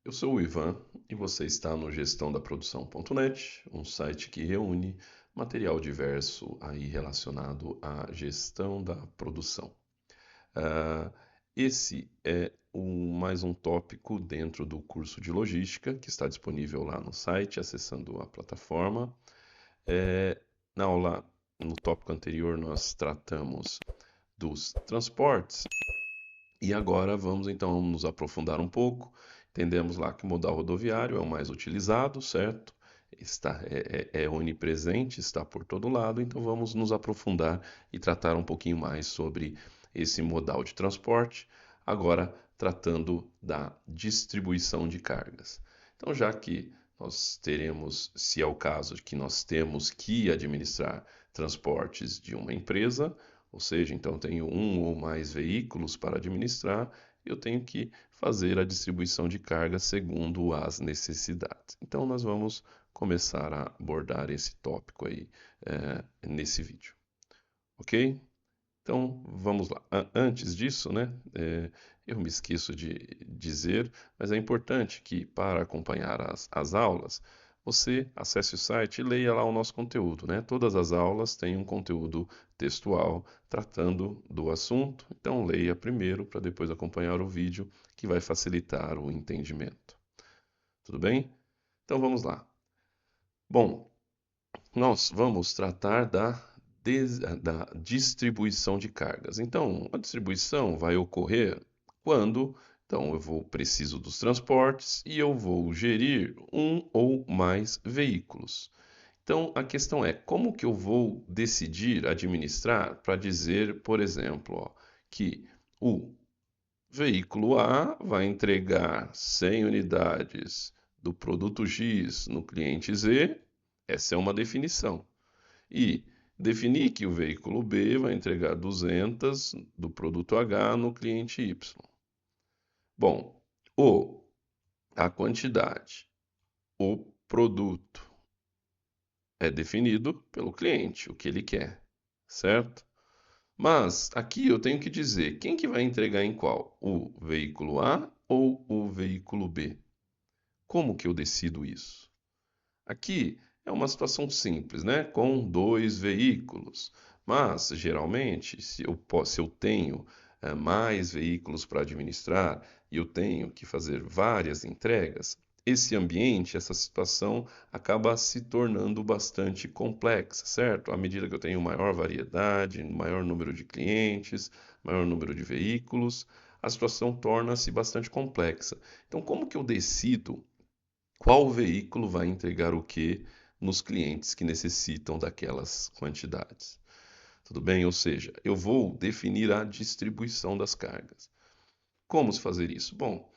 Eu sou o Ivan e você está no gestãodaprodução.net, um site que reúne material diverso aí relacionado à gestão da produção. Esse é mais um tópico dentro do curso de logística que está disponível lá no site, acessando a plataforma. Na aula, no tópico anterior, nós tratamos dos transportes. E agora vamos então nos aprofundar um pouco. Entendemos lá que o modal rodoviário é o mais utilizado, certo? É onipresente, está por todo lado, então vamos nos aprofundar e tratar um pouquinho mais sobre esse modal de transporte, agora tratando da distribuição de cargas. Então, já que nós teremos, se é o caso de que nós temos que administrar transportes de uma empresa, ou seja, então tenho um ou mais veículos para administrar, eu tenho que fazer a distribuição de carga segundo as necessidades. Então nós vamos começar a abordar esse tópico aí nesse vídeo, ok? Então vamos lá. Antes disso, né, eu me esqueço de dizer, mas é importante que para acompanhar as aulas, você acesse o site e leia lá o nosso conteúdo, né? Todas as aulas têm um conteúdo textual tratando do assunto, então leia primeiro para depois acompanhar o vídeo, que vai facilitar o entendimento. Tudo bem? Então vamos lá. Bom, nós vamos tratar da distribuição de cargas. Então, a distribuição vai ocorrer quando preciso dos transportes e eu vou gerir um ou mais veículos. Então, a questão é como que eu vou decidir administrar para dizer, por exemplo, que o veículo A vai entregar 100 unidades do produto X no cliente Z. Essa é uma definição. E definir que o veículo B vai entregar 200 do produto H no cliente Y. Bom, a quantidade, o produto é definido pelo cliente, o que ele quer, certo? Mas aqui eu tenho que dizer quem que vai entregar em qual? O veículo A ou o veículo B? Como que eu decido isso? Aqui é uma situação simples, né? Com dois veículos. Mas, geralmente, se eu tenho mais veículos para administrar e eu tenho que fazer várias entregas, esse ambiente, essa situação acaba se tornando bastante complexa, certo? À medida que eu tenho maior variedade, maior número de clientes, maior número de veículos, a situação torna-se bastante complexa. Então, como que eu decido qual veículo vai entregar o que nos clientes que necessitam daquelas quantidades? Tudo bem? Ou seja, eu vou definir a distribuição das cargas. Como se fazer isso? Bom,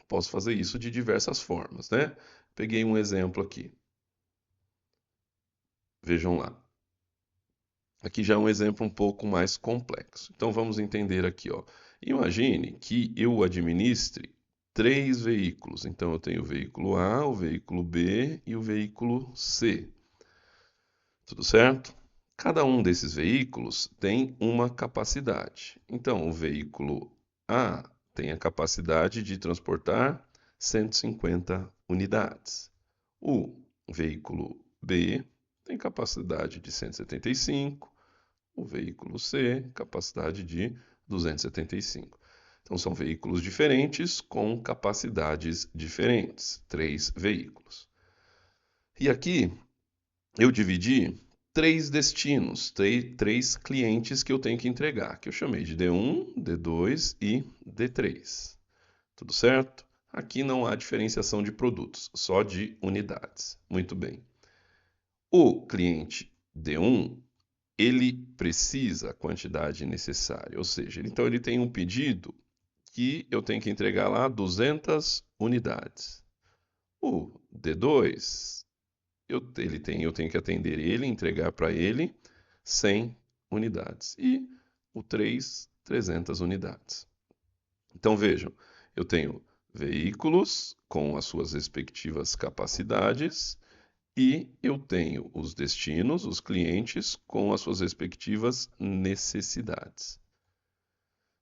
posso fazer isso de diversas formas, né? Peguei um exemplo aqui. Vejam lá. Aqui já é um exemplo um pouco mais complexo. Então vamos entender aqui, ó. Imagine que eu administre três veículos. Então eu tenho o veículo A, o veículo B e o veículo C. Tudo certo? Cada um desses veículos tem uma capacidade. Então, o veículo A tem a capacidade de transportar 150 unidades. O veículo B tem capacidade de 175. O veículo C, capacidade de 275. Então, são veículos diferentes com capacidades diferentes. Três veículos. E aqui eu dividi três destinos, três clientes que eu tenho que entregar, que eu chamei de D1, D2 e D3. Tudo certo? Aqui não há diferenciação de produtos, só de unidades. Muito bem. O cliente D1, ele precisa a quantidade necessária, ou seja, então ele tem um pedido que eu tenho que entregar lá 200 unidades. O D2, eu tenho que atender ele, entregar para ele 100 unidades. E o 3, 300 unidades. Então vejam, eu tenho veículos com as suas respectivas capacidades e eu tenho os destinos, os clientes, com as suas respectivas necessidades.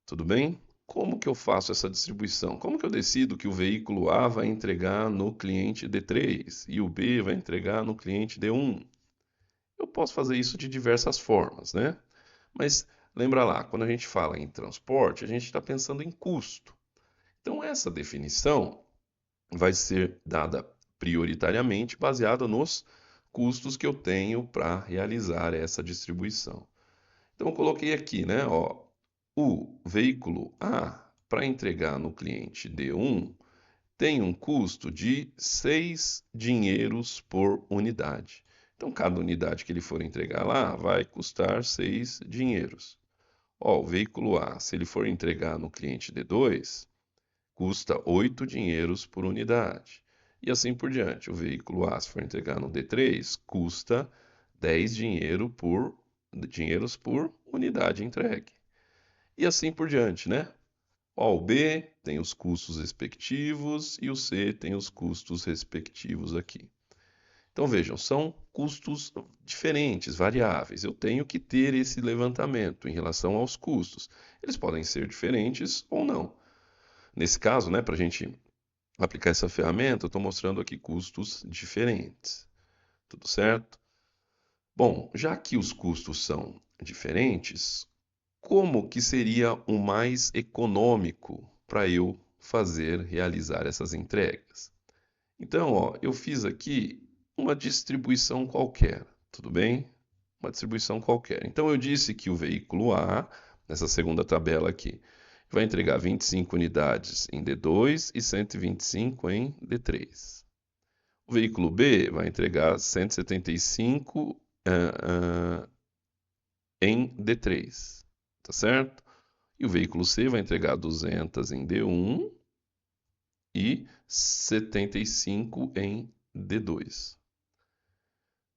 Tudo bem? como que eu faço essa distribuição? Como que eu decido que o veículo A vai entregar no cliente D3 e o B vai entregar no cliente D1? Eu posso fazer isso de diversas formas, né? Mas lembra lá, quando a gente fala em transporte, a gente está pensando em custo. Então, essa definição vai ser dada prioritariamente baseada nos custos que eu tenho para realizar essa distribuição. Então, eu coloquei aqui, né? Ó, o veículo A, para entregar no cliente D1, tem um custo de 6 dinheiros por unidade. Então, cada unidade que ele for entregar lá vai custar 6 dinheiros. Ó, o veículo A, se ele for entregar no cliente D2, custa 8 dinheiros por unidade. E assim por diante. O veículo A, se for entregar no D3, custa 10 dinheiros por unidade entregue. E assim por diante, né? Ó, o B tem os custos respectivos e o C tem os custos respectivos aqui. Então vejam, são custos diferentes, variáveis. Eu tenho que ter esse levantamento em relação aos custos. Eles podem ser diferentes ou não. Nesse caso, né, para a gente aplicar essa ferramenta, eu estou mostrando aqui custos diferentes. Tudo certo? Bom, já que os custos são diferentes, como que seria o mais econômico para eu realizar essas entregas? Então, ó, eu fiz aqui uma distribuição qualquer, tudo bem? Uma distribuição qualquer. Então, eu disse que o veículo A, nessa segunda tabela aqui, vai entregar 25 unidades em D2 e 125 em D3. O veículo B vai entregar 175 em D3, tá certo? E o veículo C vai entregar 200 em D1 e 75 em D2.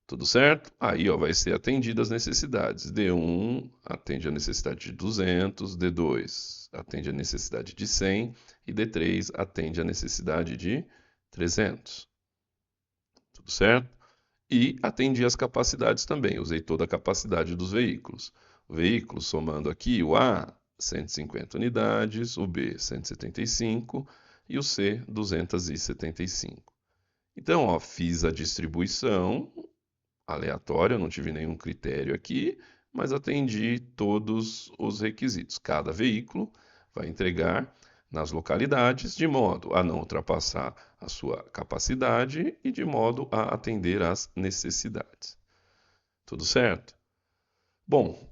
Tudo certo? Aí, ó, vai ser atendidas as necessidades. D1 atende a necessidade de 200, D2 atende a necessidade de 100 e D3 atende a necessidade de 300. Tudo certo? E atendi as capacidades também, usei toda a capacidade dos veículos. O veículo, somando aqui, o A, 150 unidades, o B, 175 e o C, 275. Então, ó, fiz a distribuição aleatória, não tive nenhum critério aqui, mas atendi todos os requisitos. Cada veículo vai entregar nas localidades de modo a não ultrapassar a sua capacidade e de modo a atender às necessidades. Tudo certo? Bom,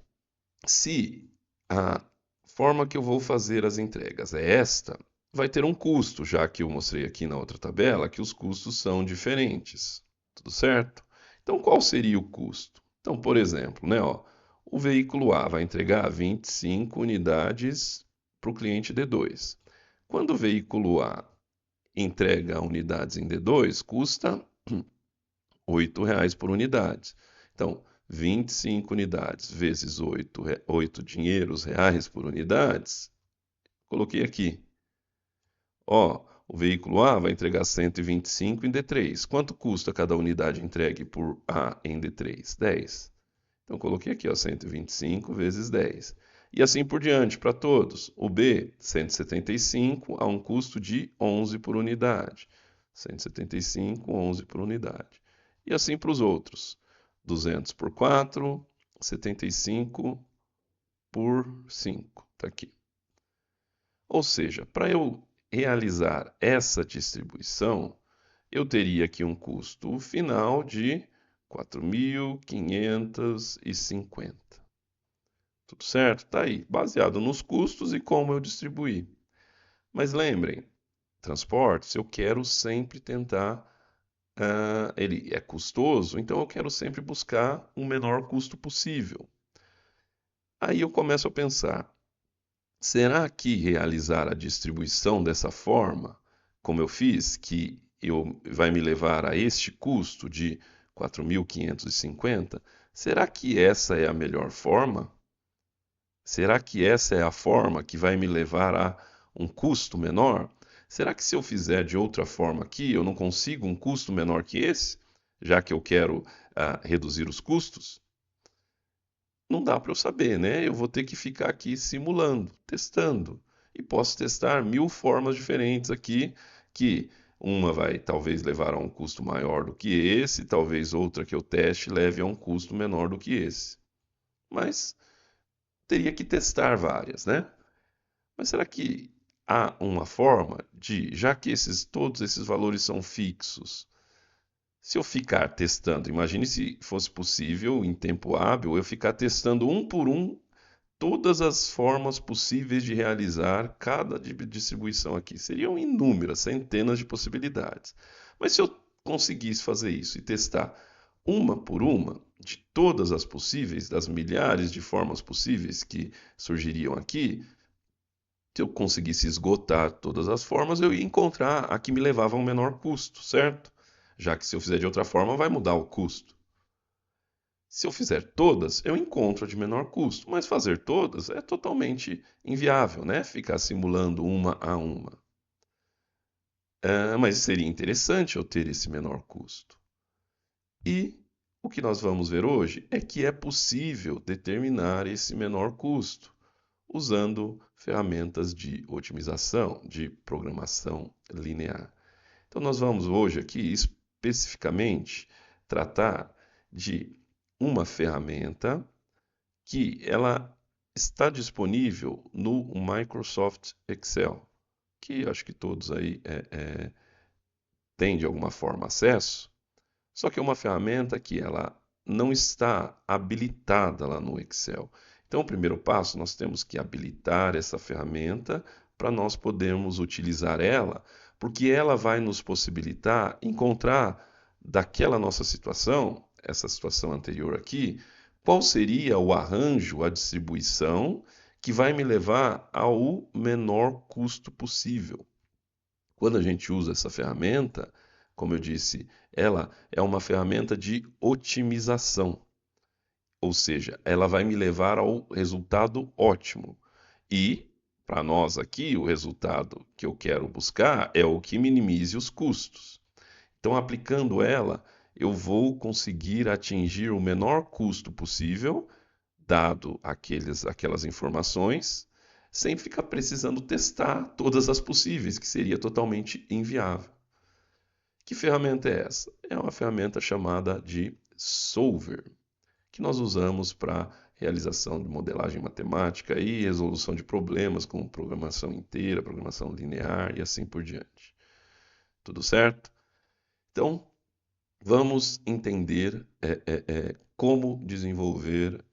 se a forma que eu vou fazer as entregas é esta, vai ter um custo, já que eu mostrei aqui na outra tabela que os custos são diferentes. Tudo certo? Então, qual seria o custo? Então, por exemplo, né, ó, o veículo A vai entregar 25 unidades para o cliente D2. Quando o veículo A entrega unidades em D2, custa R$ 8 por unidade. Então, 25 unidades vezes 8 dinheiros reais por unidades, coloquei aqui. Ó, o veículo A vai entregar 125 em D3. Quanto custa cada unidade entregue por A em D3? 10. Então, coloquei aqui, ó, 125 vezes 10. E assim por diante, para todos. O B, 175, a um custo de 11 por unidade. 175, 11 por unidade. E assim para os outros. 200 por 4, 75 por 5. Está aqui. Ou seja, para eu realizar essa distribuição, eu teria aqui um custo final de 4.550. Tudo certo? Está aí, baseado nos custos e como eu distribuir. Mas lembrem, transportes, eu quero sempre tentar. Ele é custoso, então eu quero sempre buscar o menor custo possível. Aí eu começo a pensar: será que realizar a distribuição dessa forma, como eu fiz, vai me levar a este custo de 4.550? Será que essa é a melhor forma? Será que essa é a forma que vai me levar a um custo menor? Será que se eu fizer de outra forma aqui, eu não consigo um custo menor que esse, já que eu quero reduzir os custos? Não dá para eu saber, né? Eu vou ter que ficar aqui simulando, testando. e posso testar 1000 formas diferentes aqui, que uma vai talvez levar a um custo maior do que esse, talvez outra que eu teste leve a um custo menor do que esse. Mas teria que testar várias, né? Mas será que há uma forma de, já que todos esses valores são fixos, se eu ficar testando, imagine se fosse possível, em tempo hábil, eu ficar testando um por um todas as formas possíveis de realizar cada distribuição aqui. Seriam inúmeras, centenas de possibilidades. Mas se eu conseguisse fazer isso e testar uma por uma, de todas as possíveis, das milhares de formas possíveis que surgiriam aqui, se eu conseguisse esgotar todas as formas, eu ia encontrar a que me levava a um menor custo, certo? Já que se eu fizer de outra forma, vai mudar o custo. Se eu fizer todas, eu encontro a de menor custo, mas fazer todas é totalmente inviável, né? Ficar simulando uma a uma. Mas seria interessante eu ter esse menor custo. E o que nós vamos ver hoje é que é possível determinar esse menor custo usando ferramentas de otimização, de programação linear. Então, nós vamos hoje aqui especificamente tratar de uma ferramenta que ela está disponível no Microsoft Excel, que acho que todos aí têm de alguma forma acesso, só que é uma ferramenta que ela não está habilitada lá no Excel. Então, o primeiro passo, nós temos que habilitar essa ferramenta para nós podermos utilizar ela, porque ela vai nos possibilitar encontrar daquela nossa situação, essa situação anterior aqui, qual seria o arranjo, a distribuição que vai me levar ao menor custo possível. Quando a gente usa essa ferramenta, como eu disse, ela é uma ferramenta de otimização, ou seja, ela vai me levar ao resultado ótimo. E, para nós aqui, o resultado que eu quero buscar é o que minimize os custos. Então, aplicando ela, eu vou conseguir atingir o menor custo possível, dado aquelas informações, sem ficar precisando testar todas as possíveis, que seria totalmente inviável. Que ferramenta é essa? É uma ferramenta chamada de Solver, que nós usamos para realização de modelagem matemática e resolução de problemas como programação inteira, programação linear e assim por diante. Tudo certo? Então, vamos entender como desenvolver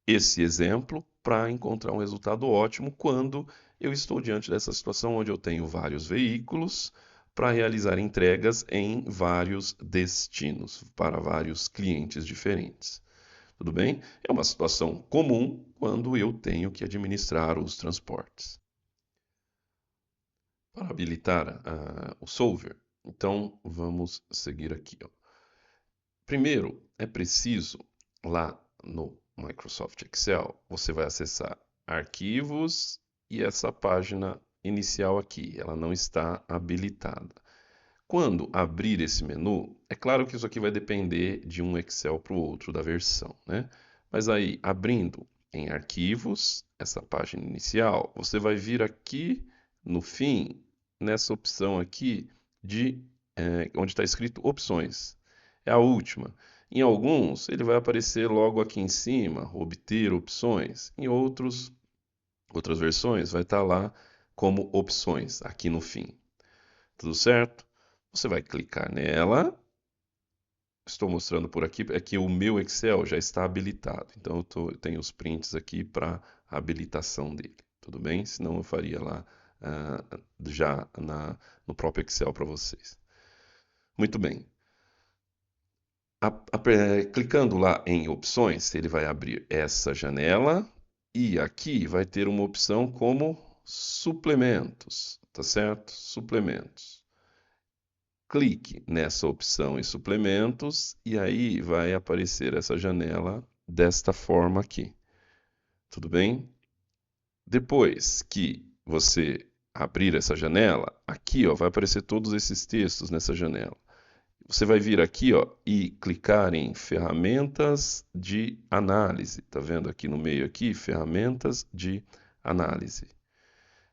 esse exemplo para encontrar um resultado ótimo quando eu estou diante dessa situação onde eu tenho vários veículos para realizar entregas em vários destinos, para vários clientes diferentes. Tudo bem? É uma situação comum quando eu tenho que administrar os transportes. Para habilitar o Solver, então vamos seguir aqui. Ó. Primeiro, é preciso, lá no Microsoft Excel, você vai acessar Arquivos e essa página inicial aqui, ela não está habilitada. Quando abrir esse menu, é claro que isso aqui vai depender de um Excel para o outro da versão, né? Mas aí, abrindo em Arquivos, essa página inicial, você vai vir aqui no fim, nessa opção aqui onde está escrito Opções. É a última. Em alguns, ele vai aparecer logo aqui em cima, Obter opções. Em outras versões, vai estar lá como opções, aqui no fim. Tudo certo? Você vai clicar nela. Estou mostrando por aqui, é que o meu Excel já está habilitado. Então eu tenho os prints aqui para a habilitação dele. Tudo bem? Senão eu faria lá já no próprio Excel para vocês. Muito bem. Clicando lá em opções, ele vai abrir essa janela e aqui vai ter uma opção como suplementos, tá certo? Suplementos. Clique nessa opção em suplementos e aí vai aparecer essa janela desta forma aqui. Tudo bem? Depois que você abrir essa janela, aqui ó, vai aparecer todos esses textos nessa janela. Você vai vir aqui ó, e clicar em ferramentas de análise. Tá vendo aqui no meio aqui? Ferramentas de análise.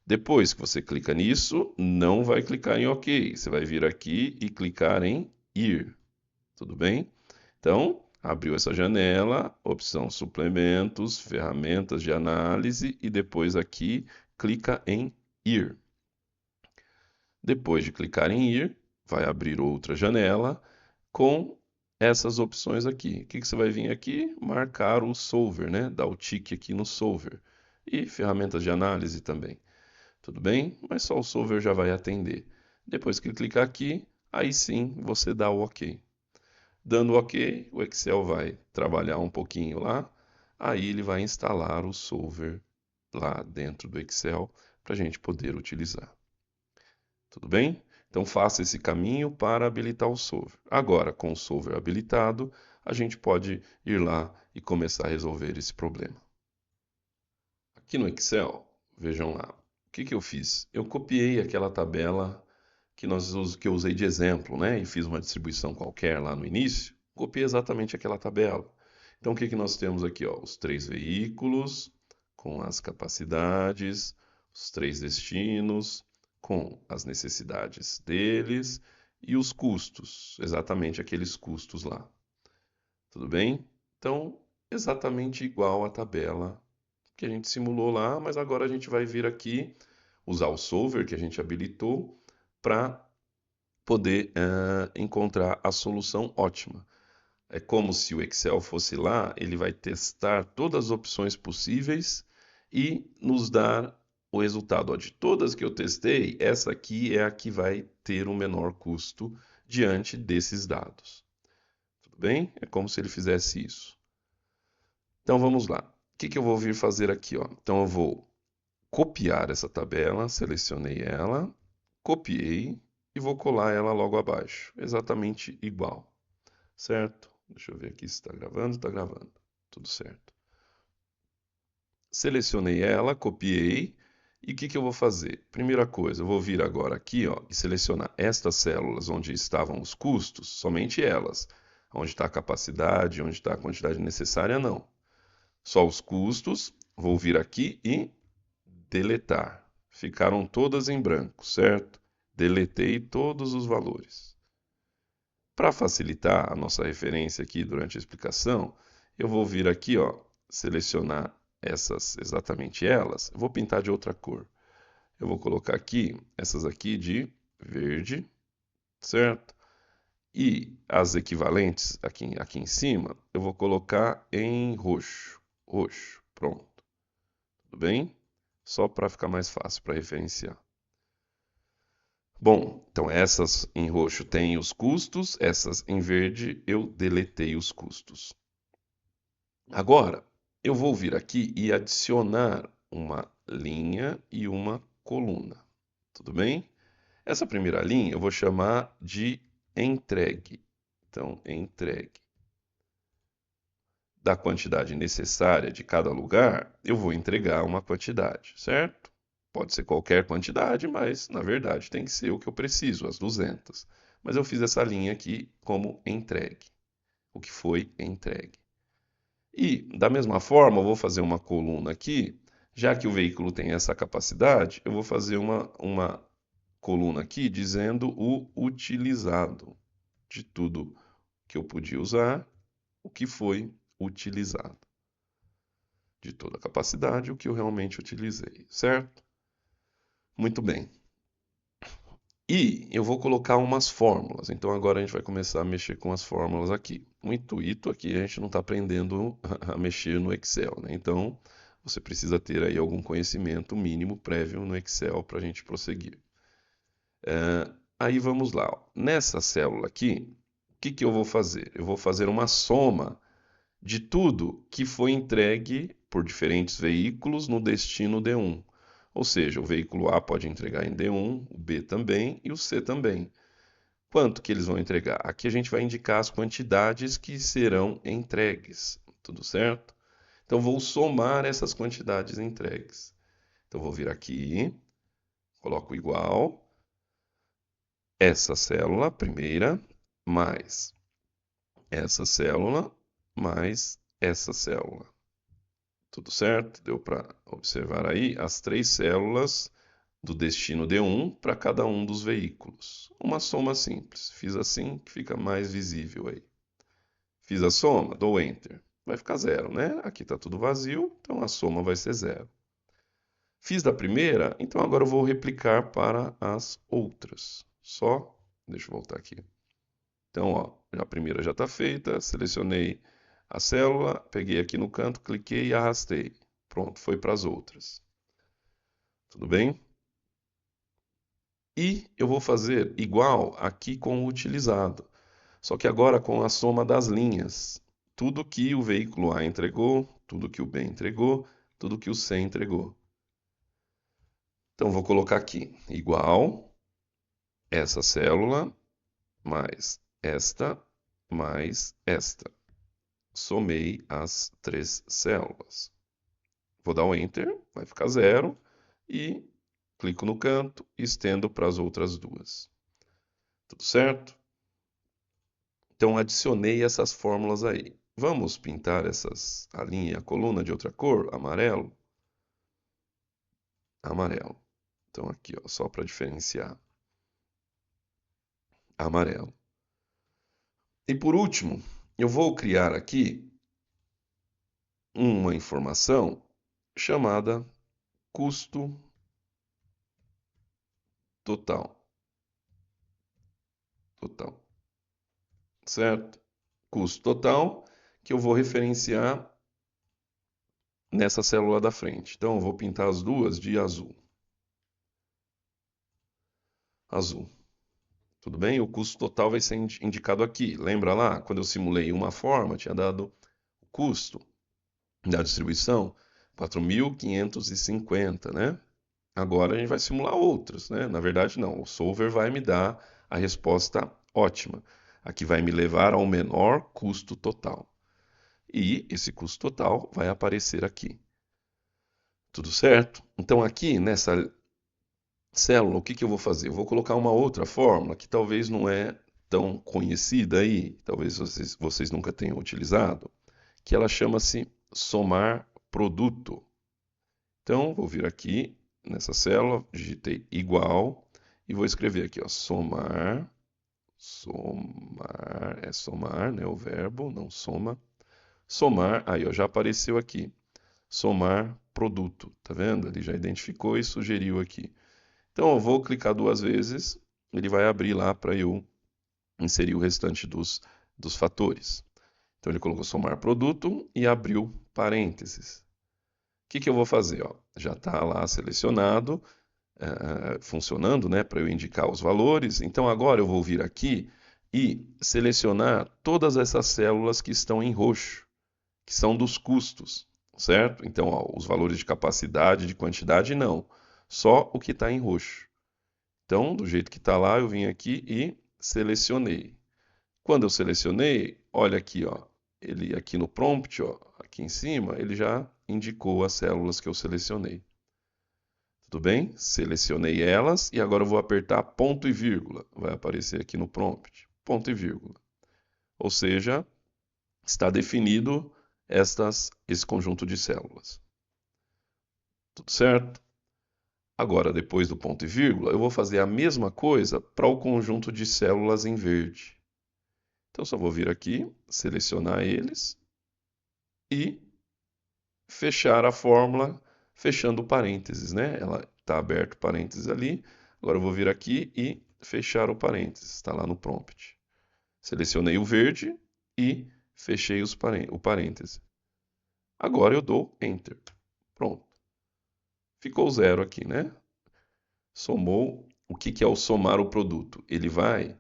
Depois que você clica nisso, não vai clicar em OK. Você vai vir aqui e clicar em ir. Tudo bem? Então, abriu essa janela, opção suplementos, ferramentas de análise e depois aqui clica em ir. Depois de clicar em ir, vai abrir outra janela com essas opções aqui. O que você vai vir aqui? Marcar o solver, né? Dar o tique aqui no solver. E ferramentas de análise também. Tudo bem? Mas só o solver já vai atender. Depois que clicar aqui, aí sim você dá o OK. Dando OK, o Excel vai trabalhar um pouquinho lá, aí ele vai instalar o solver lá dentro do Excel para a gente poder utilizar. Tudo bem? Então faça esse caminho para habilitar o solver. Agora, com o solver habilitado, a gente pode ir lá e começar a resolver esse problema. Aqui no Excel, vejam lá, o que eu fiz? Eu copiei aquela tabela que eu usei de exemplo, né? E fiz uma distribuição qualquer lá no início. Copiei exatamente aquela tabela. Então, o que nós temos aqui? Ó? Os 3 veículos, com as capacidades, os 3 destinos, com as necessidades deles e os custos, exatamente aqueles custos lá. Tudo bem? Então, exatamente igual à tabela que a gente simulou lá, mas agora a gente vai vir aqui, usar o solver que a gente habilitou para poder encontrar a solução ótima. É como se o Excel fosse lá, ele vai testar todas as opções possíveis e nos dar o resultado. Ó, de todas que eu testei, essa aqui é a que vai ter o menor custo diante desses dados. Tudo bem? É como se ele fizesse isso. Então vamos lá. O que eu vou vir fazer aqui? Ó? Então eu vou copiar essa tabela, selecionei ela, copiei e vou colar ela logo abaixo, exatamente igual, certo? Deixa eu ver aqui se está gravando, está gravando, tudo certo. Selecionei ela, copiei e o que eu vou fazer? Primeira coisa, eu vou vir agora aqui ó, e selecionar estas células onde estavam os custos, somente elas. Onde está a capacidade, onde está a quantidade necessária, não. Só os custos, vou vir aqui e deletar. Ficaram todas em branco, certo? Deletei todos os valores. Para facilitar a nossa referência aqui durante a explicação, eu vou vir aqui, ó, selecionar essas, exatamente elas. Eu vou pintar de outra cor. Eu vou colocar aqui, essas aqui de verde, certo? E as equivalentes aqui em cima, eu vou colocar em roxo. Roxo, pronto. Tudo bem? Só para ficar mais fácil para referenciar. Bom, então essas em roxo têm os custos, essas em verde eu deletei os custos. Agora, eu vou vir aqui e adicionar uma linha e uma coluna. Tudo bem? Essa primeira linha eu vou chamar de entregue. Então, entregue. Da quantidade necessária de cada lugar, eu vou entregar uma quantidade, certo? Pode ser qualquer quantidade, mas na verdade tem que ser o que eu preciso, as 200. Mas eu fiz essa linha aqui como entregue, o que foi entregue. E da mesma forma, eu vou fazer uma coluna aqui, já que o veículo tem essa capacidade, eu vou fazer uma coluna aqui dizendo o utilizado de tudo que eu podia usar, o que foi utilizado. De toda a capacidade, o que eu realmente utilizei, certo? Muito bem. E eu vou colocar umas fórmulas. Então agora a gente vai começar a mexer com as fórmulas aqui. O intuito aqui a gente não está aprendendo a mexer no Excel, né? Então você precisa ter aí algum conhecimento mínimo prévio no Excel para a gente prosseguir. Aí vamos lá. Ó. Nessa célula aqui, o que eu vou fazer? Eu vou fazer uma soma de tudo que foi entregue por diferentes veículos no destino D1. Ou seja, o veículo A pode entregar em D1, o B também e o C também. Quanto que eles vão entregar? Aqui a gente vai indicar as quantidades que serão entregues, tudo certo? Então vou somar essas quantidades entregues. Então vou vir aqui, coloco igual, essa célula, primeira, mais essa célula, mais essa célula. Tudo certo? Deu para observar aí as 3 células do destino D1 para cada um dos veículos. Uma soma simples. Fiz assim que fica mais visível aí. Fiz a soma, dou Enter. Vai ficar 0, né? Aqui está tudo vazio, então a soma vai ser 0. Fiz da primeira, então agora eu vou replicar para as outras. Deixa eu voltar aqui. Então, ó, a primeira já está feita, selecionei a célula, peguei aqui no canto, cliquei e arrastei. Pronto, foi para as outras. Tudo bem? E eu vou fazer igual aqui com o utilizado, só que agora com a soma das linhas. Tudo que o veículo A entregou, tudo que o B entregou, tudo que o C entregou. Então, vou colocar aqui, igual essa célula, mais esta, mais esta. Somei as 3 células. Vou dar um Enter, vai ficar 0, e clico no canto e estendo para as outras duas. Tudo certo? Então, adicionei essas fórmulas aí. Vamos pintar a linha e a coluna de outra cor? Amarelo? Amarelo. Então, aqui, ó, só para diferenciar. Amarelo. E por último, eu vou criar aqui uma informação chamada custo total. Total. Certo? Custo total que eu vou referenciar nessa célula da frente. Então, eu vou pintar as duas de azul. Azul. Tudo bem? O custo total vai ser indicado aqui. Lembra lá, quando eu simulei uma forma, tinha dado o custo da distribuição 4.550, né? Agora a gente vai simular outras, né? Na verdade, não. O solver vai me dar a resposta ótima. Aqui vai me levar ao menor custo total. E esse custo total vai aparecer aqui. Tudo certo? Então, aqui nessa célula, o que eu vou fazer? Eu vou colocar uma outra fórmula que talvez não é tão conhecida aí, talvez vocês nunca tenham utilizado, que ela chama-se somar produto. Então, vou vir aqui nessa célula, digitei igual e vou escrever aqui, ó, somar, é somar, né, o verbo, não soma, somar, aí ó, já apareceu aqui, somar produto, tá vendo? Ele já identificou e sugeriu aqui. Então, eu vou clicar 2 vezes, ele vai abrir lá para eu inserir o restante dos fatores. Então, ele colocou somar produto e abriu parênteses. O que eu vou fazer? Ó? Já está lá selecionado, funcionando, né, para eu indicar os valores. Então, agora eu vou vir aqui e selecionar todas essas células que estão em roxo, que são dos custos, certo? Então, ó, os valores de capacidade, de quantidade, não. Só o que está em roxo. Então, do jeito que está lá, eu vim aqui e selecionei. Quando eu selecionei, olha aqui, ó, ele aqui no prompt, ó, aqui em cima, ele já indicou as células que eu selecionei. Tudo bem? Selecionei elas e agora eu vou apertar ponto e vírgula. Vai aparecer aqui no prompt, ponto e vírgula. Ou seja, está definido esse conjunto de células. Tudo certo? Agora, depois do ponto e vírgula, eu vou fazer a mesma coisa para o conjunto de células em verde. Então, só vou vir aqui, selecionar eles e fechar a fórmula, fechando parênteses, né? Ela está aberto parênteses ali. Agora eu vou vir aqui e fechar o parênteses, está lá no prompt. Selecionei o verde e fechei o parêntese. Agora eu dou Enter. Pronto. Ficou 0 aqui, né? Somou. O que é o somar o produto? Ele vai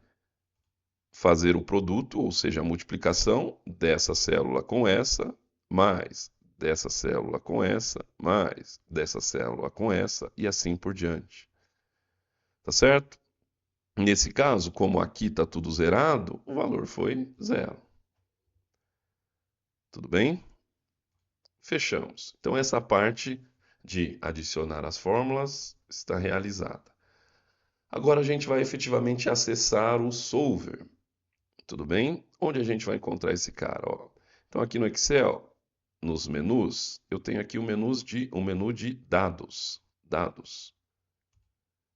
fazer o produto, ou seja, a multiplicação dessa célula com essa, mais dessa célula com essa, mais dessa célula com essa, e assim por diante. Tá certo? Nesse caso, como aqui está tudo zerado, o valor foi 0. Tudo bem? Fechamos. Então, essa parte de adicionar as fórmulas está realizada. Agora a gente vai efetivamente acessar o solver. Tudo bem? Onde a gente vai encontrar esse cara? Ó. Então, aqui no Excel, nos menus, eu tenho aqui o menu de dados. Dados.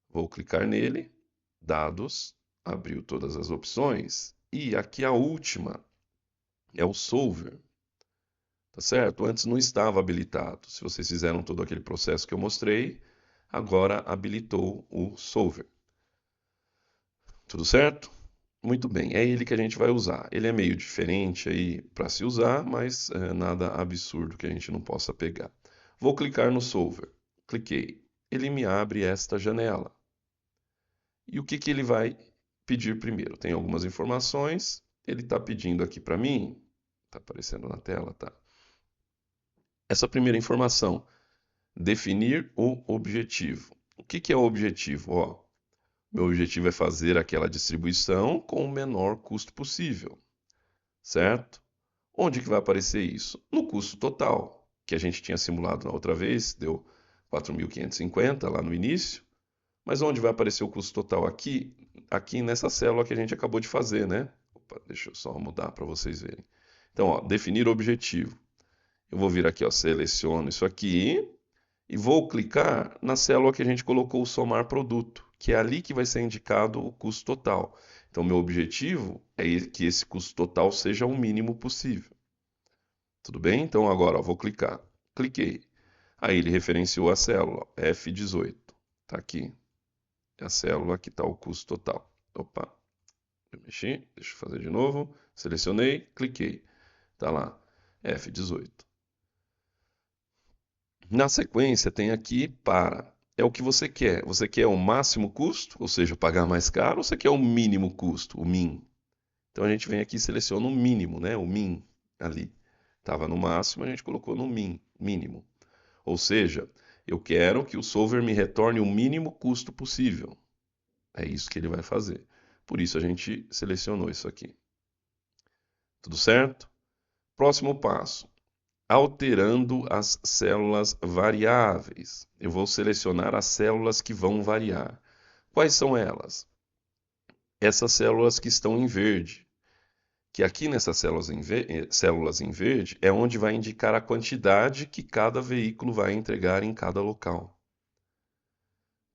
Vou clicar nele, dados, abriu todas as opções, e aqui a última é o solver, tá certo? Antes não estava habilitado. Se vocês fizeram todo aquele processo que eu mostrei, agora habilitou o solver. Tudo certo? Muito bem, é ele que a gente vai usar. Ele é meio diferente aí para se usar, mas nada absurdo que a gente não possa pegar. Vou clicar no solver. Cliquei. Ele me abre esta janela. E o que que ele vai pedir primeiro? Tem algumas informações. Ele está pedindo aqui para mim. Está aparecendo na tela, tá? Essa primeira informação. Definir o objetivo. O que que é o objetivo? Ó, meu objetivo é fazer aquela distribuição com o menor custo possível, certo? Onde que vai aparecer isso? No custo total, que a gente tinha simulado na outra vez, deu 4.550 lá no início. Mas onde vai aparecer o custo total? Aqui nessa célula que a gente acabou de fazer, né? Opa, deixa eu só mudar para vocês verem. Então, ó, definir o objetivo. Eu vou vir aqui, ó, seleciono isso aqui e vou clicar na célula que a gente colocou o somar produto, que é ali que vai ser indicado o custo total. Então, meu objetivo é que esse custo total seja o mínimo possível. Tudo bem? Então, agora, ó, vou clicar. Cliquei. Aí ele referenciou a célula, ó, F18. Está aqui. É a célula que está o custo total. Opa, eu mexi, deixa eu fazer de novo. Selecionei, cliquei. Está lá, F18. Na sequência, tem aqui para. É o que você quer. Você quer o máximo custo, ou seja, pagar mais caro, ou você quer o mínimo custo, o min? Então a gente vem aqui e seleciona o mínimo, né? O min ali. Estava no máximo, a gente colocou no min, mínimo. Ou seja, eu quero que o solver me retorne o mínimo custo possível. É isso que ele vai fazer. Por isso a gente selecionou isso aqui. Tudo certo? Próximo passo. Alterando as células variáveis. Eu vou selecionar as células que vão variar. Quais são elas? Essas células que estão em verde. Que aqui nessas células em verde é onde vai indicar a quantidade que cada veículo vai entregar em cada local.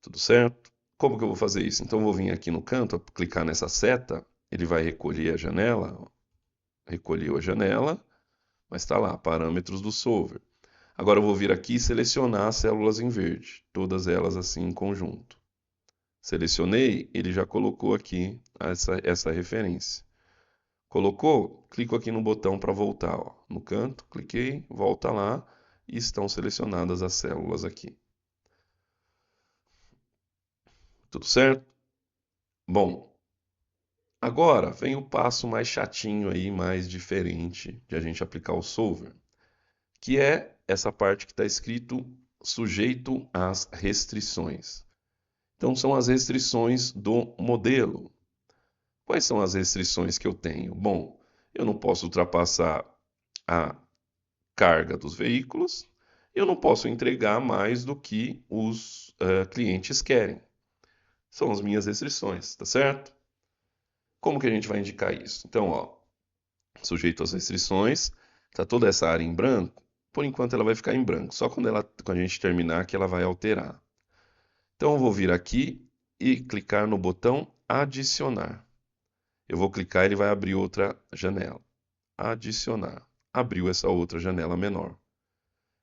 Tudo certo? Como que eu vou fazer isso? Então eu vou vir aqui no canto, clicar nessa seta, ele vai recolher a janela, recolheu a janela, mas está lá, parâmetros do solver. Agora eu vou vir aqui e selecionar as células em verde, todas elas assim em conjunto. Selecionei, ele já colocou aqui essa referência. Colocou? Clico aqui no botão para voltar, ó. No canto, cliquei, volta lá e estão selecionadas as células aqui. Tudo certo? Bom, agora vem o passo mais chatinho aí, mais diferente de a gente aplicar o solver, que é essa parte que está escrito sujeito às restrições. Então, são as restrições do modelo. Quais são as restrições que eu tenho? Bom, eu não posso ultrapassar a carga dos veículos, eu não posso entregar mais do que os clientes querem. São as minhas restrições, tá certo? Como que a gente vai indicar isso? Então, ó, sujeito às restrições, está toda essa área em branco, por enquanto ela vai ficar em branco, só quando a gente terminar que ela vai alterar. Então eu vou vir aqui e clicar no botão adicionar. Eu vou clicar e ele vai abrir outra janela. Adicionar. Abriu essa outra janela menor.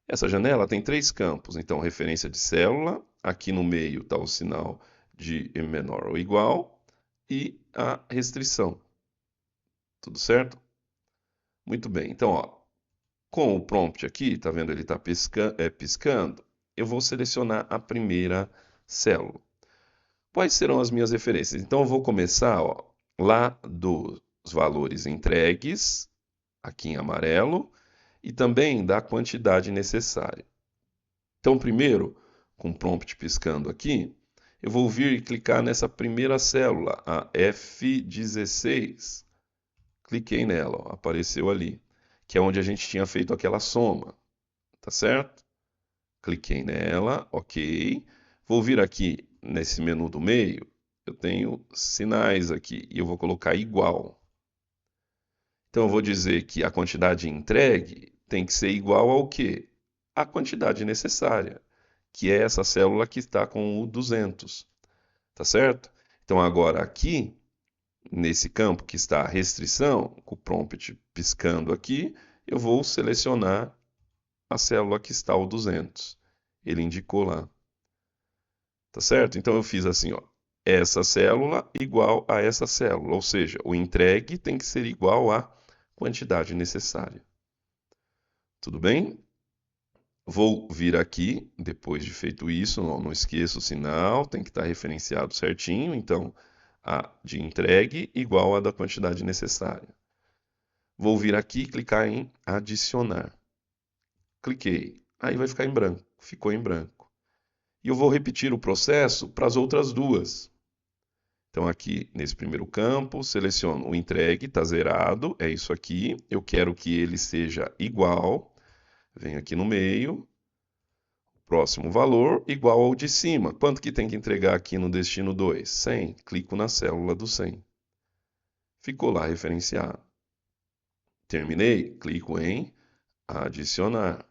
Essa janela tem 3 campos, então referência de célula, aqui no meio está o sinal de menor ou igual e a restrição. Tudo certo? Muito bem, então ó, com o prompt aqui, tá vendo? Ele está piscando. Eu vou selecionar a primeira célula. Quais serão as minhas referências? Então, eu vou começar ó, lá dos valores entregues, aqui em amarelo, e também da quantidade necessária. Então, primeiro, com o prompt piscando aqui, eu vou vir e clicar nessa primeira célula, a F16. Cliquei nela, ó, apareceu ali, que é onde a gente tinha feito aquela soma, tá certo? Cliquei nela, ok. Vou vir aqui nesse menu do meio, eu tenho sinais aqui e eu vou colocar igual. Então eu vou dizer que a quantidade entregue tem que ser igual ao quê? A quantidade necessária, que é essa célula que está com o 200, tá certo? Então agora aqui, nesse campo que está a restrição, com o prompt piscando aqui, eu vou selecionar a célula que está o 200. Ele indicou lá. Tá certo? Então eu fiz assim, ó, essa célula igual a essa célula, ou seja, o entregue tem que ser igual à quantidade necessária. Tudo bem? Vou vir aqui, depois de feito isso, não esqueça o sinal, tem que estar referenciado certinho, então a de entregue igual a da quantidade necessária. Vou vir aqui e clicar em adicionar. Cliquei, aí vai ficar em branco, ficou em branco. E eu vou repetir o processo para as outras duas. Então, aqui nesse primeiro campo, seleciono o entregue, está zerado, é isso aqui. Eu quero que ele seja igual, venho aqui no meio, próximo valor, igual ao de cima. Quanto que tem que entregar aqui no destino 2? 100. Clico na célula do 100. Ficou lá referenciado. Terminei, clico em adicionar.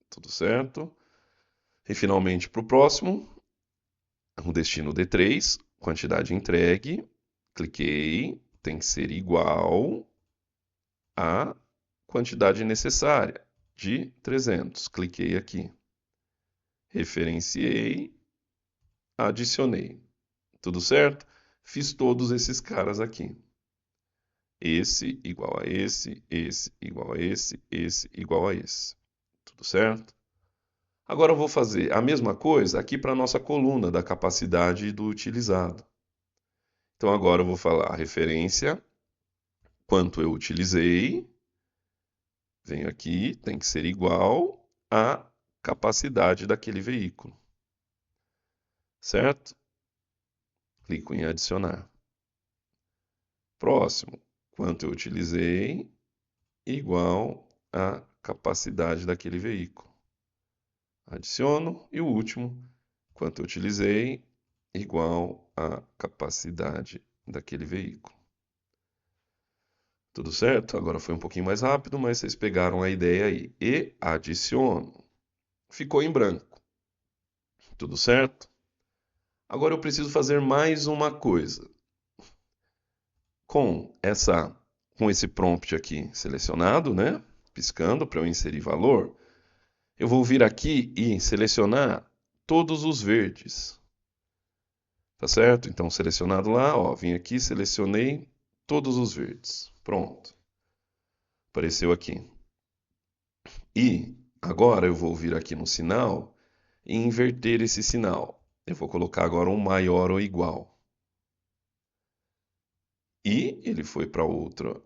Tudo certo? E finalmente para o próximo, o destino D3, quantidade entregue, cliquei, tem que ser igual a quantidade necessária de 300. Cliquei aqui. Referenciei, adicionei. Tudo certo? Fiz todos esses caras aqui. Esse igual a esse igual a esse igual a esse. Tudo certo? Agora eu vou fazer a mesma coisa aqui para a nossa coluna da capacidade do utilizado. Então agora eu vou falar a referência, quanto eu utilizei, venho aqui, tem que ser igual à capacidade daquele veículo. Certo? Clico em adicionar. Próximo, quanto eu utilizei, igual à capacidade daquele veículo. Adiciono. E o último, quanto eu utilizei, igual à capacidade daquele veículo. Tudo certo? Agora foi um pouquinho mais rápido, mas vocês pegaram a ideia aí. E adiciono. Ficou em branco. Tudo certo? Agora eu preciso fazer mais uma coisa. Com esse prompt aqui selecionado, né? Piscando para eu inserir valor, eu vou vir aqui e selecionar todos os verdes. Tá certo? Então, selecionado lá, ó, vim aqui, selecionei todos os verdes. Pronto. Apareceu aqui. E agora eu vou vir aqui no sinal e inverter esse sinal. Eu vou colocar agora um maior ou igual. E ele foi para outra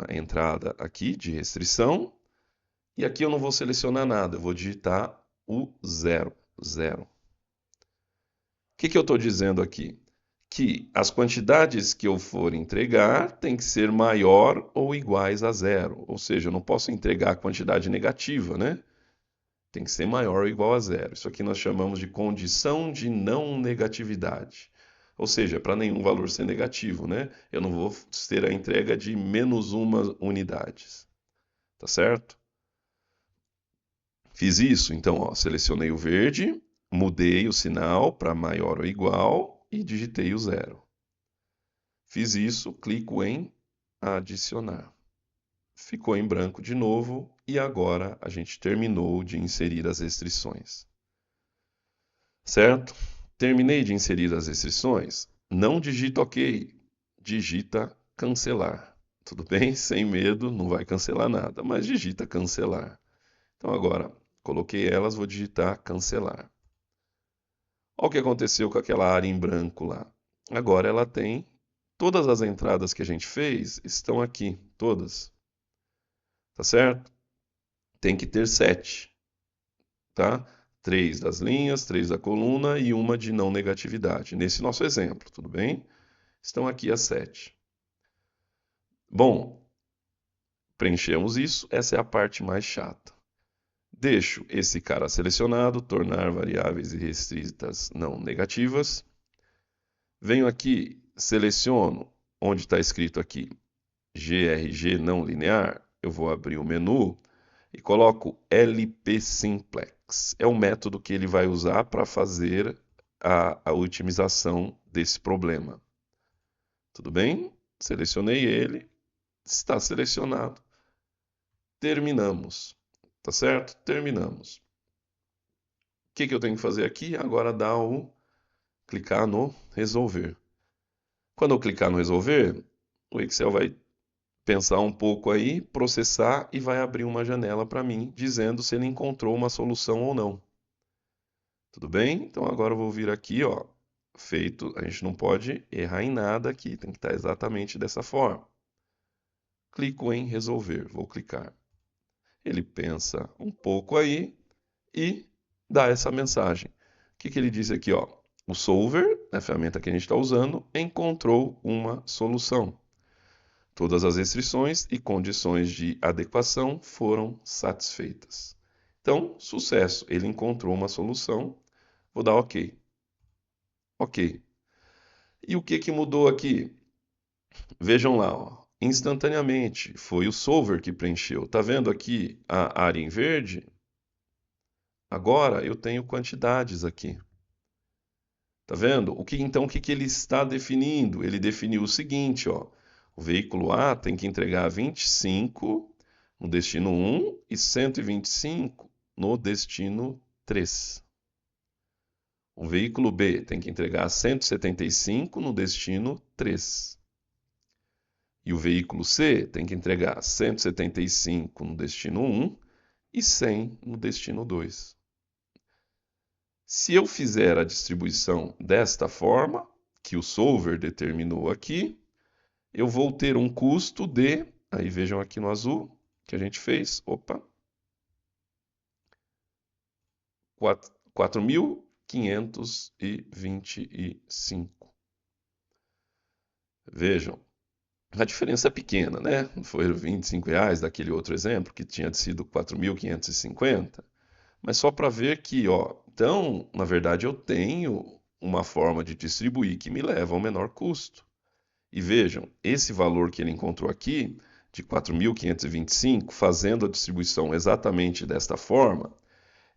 entrada aqui de restrição. E aqui eu não vou selecionar nada, eu vou digitar o zero. Zero. O que eu estou dizendo aqui? Que as quantidades que eu for entregar têm que ser maior ou iguais a zero. Ou seja, eu não posso entregar a quantidade negativa, né? Tem que ser maior ou igual a zero. Isso aqui nós chamamos de condição de não negatividade. Ou seja, para nenhum valor ser negativo, né? Eu não vou ter a entrega de menos uma unidades. Tá certo? Fiz isso, então, ó, selecionei o verde, mudei o sinal para maior ou igual e digitei o zero. Fiz isso, clico em adicionar. Ficou em branco de novo e agora a gente terminou de inserir as restrições. Certo? Terminei de inserir as restrições. Não digita OK, digita cancelar. Tudo bem? Sem medo, não vai cancelar nada, mas digita cancelar. Então agora, coloquei elas, vou digitar cancelar. Olha o que aconteceu com aquela área em branco lá. Agora ela tem todas as entradas que a gente fez estão aqui, todas. Tá certo? Tem que ter 7, tá? 3 das linhas, 3 da coluna e uma de não negatividade. Nesse nosso exemplo, tudo bem? Estão aqui as 7. Bom, preenchemos isso, essa é a parte mais chata. Deixo esse cara selecionado, tornar variáveis restritas não negativas. Venho aqui, seleciono onde está escrito aqui GRG não linear. Eu vou abrir o menu e coloco LP Simplex. É o método que ele vai usar para fazer a otimização desse problema. Tudo bem? Selecionei ele, está selecionado. Terminamos. Tá certo? Terminamos. O que eu tenho que fazer aqui? Agora clicar no resolver. Quando eu clicar no resolver, o Excel vai pensar um pouco aí, processar e vai abrir uma janela para mim, dizendo se ele encontrou uma solução ou não. Tudo bem? Então agora eu vou vir aqui, ó, feito, a gente não pode errar em nada aqui, tem que estar exatamente dessa forma. Clico em resolver, vou clicar. Ele pensa um pouco aí e dá essa mensagem. O que ele diz aqui, ó? O solver, a ferramenta que a gente está usando, encontrou uma solução. Todas as restrições e condições de adequação foram satisfeitas. Então, sucesso, ele encontrou uma solução. Vou dar OK. OK. E o que mudou aqui? Vejam lá, ó. Instantaneamente, foi o solver que preencheu. Tá vendo aqui a área em verde? Agora eu tenho quantidades aqui. Tá vendo? Então o que ele está definindo? Ele definiu o seguinte, ó. O veículo A tem que entregar 25 no destino 1 e 125 no destino 3. O veículo B tem que entregar 175 no destino 3. E o veículo C tem que entregar 175 no destino 1 e 100 no destino 2. Se eu fizer a distribuição desta forma, que o solver determinou aqui, eu vou ter um custo de, aí vejam aqui no azul, que a gente fez, opa, 4.525. Vejam, a diferença é pequena, né? Foi R$ 25 daquele outro exemplo, que tinha sido 4.550. Mas só para ver que, ó, então, na verdade, eu tenho uma forma de distribuir que me leva ao menor custo. E vejam, esse valor que ele encontrou aqui, de 4.525, fazendo a distribuição exatamente desta forma,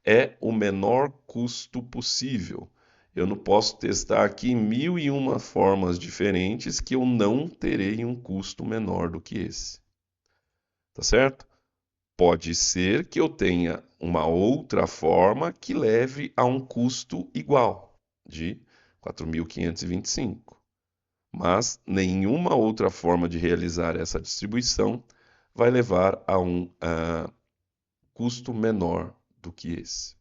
é o menor custo possível. Eu não posso testar aqui 1.001 formas diferentes que eu não terei um custo menor do que esse. Tá certo? Pode ser que eu tenha uma outra forma que leve a um custo igual, de 4.525. Mas nenhuma outra forma de realizar essa distribuição vai levar a um custo menor do que esse.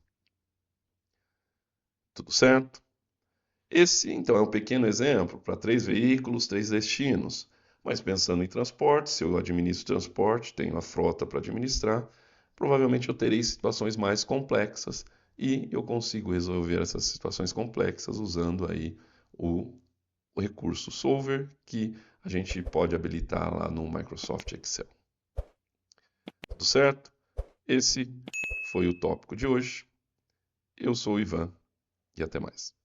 Tudo certo? Esse, então, é um pequeno exemplo para 3 veículos, 3 destinos. Mas pensando em transporte, se eu administro transporte, tenho a frota para administrar, provavelmente eu terei situações mais complexas e eu consigo resolver essas situações complexas usando aí o recurso Solver que a gente pode habilitar lá no Microsoft Excel. Tudo certo? Esse foi o tópico de hoje. Eu sou o Ivan e até mais.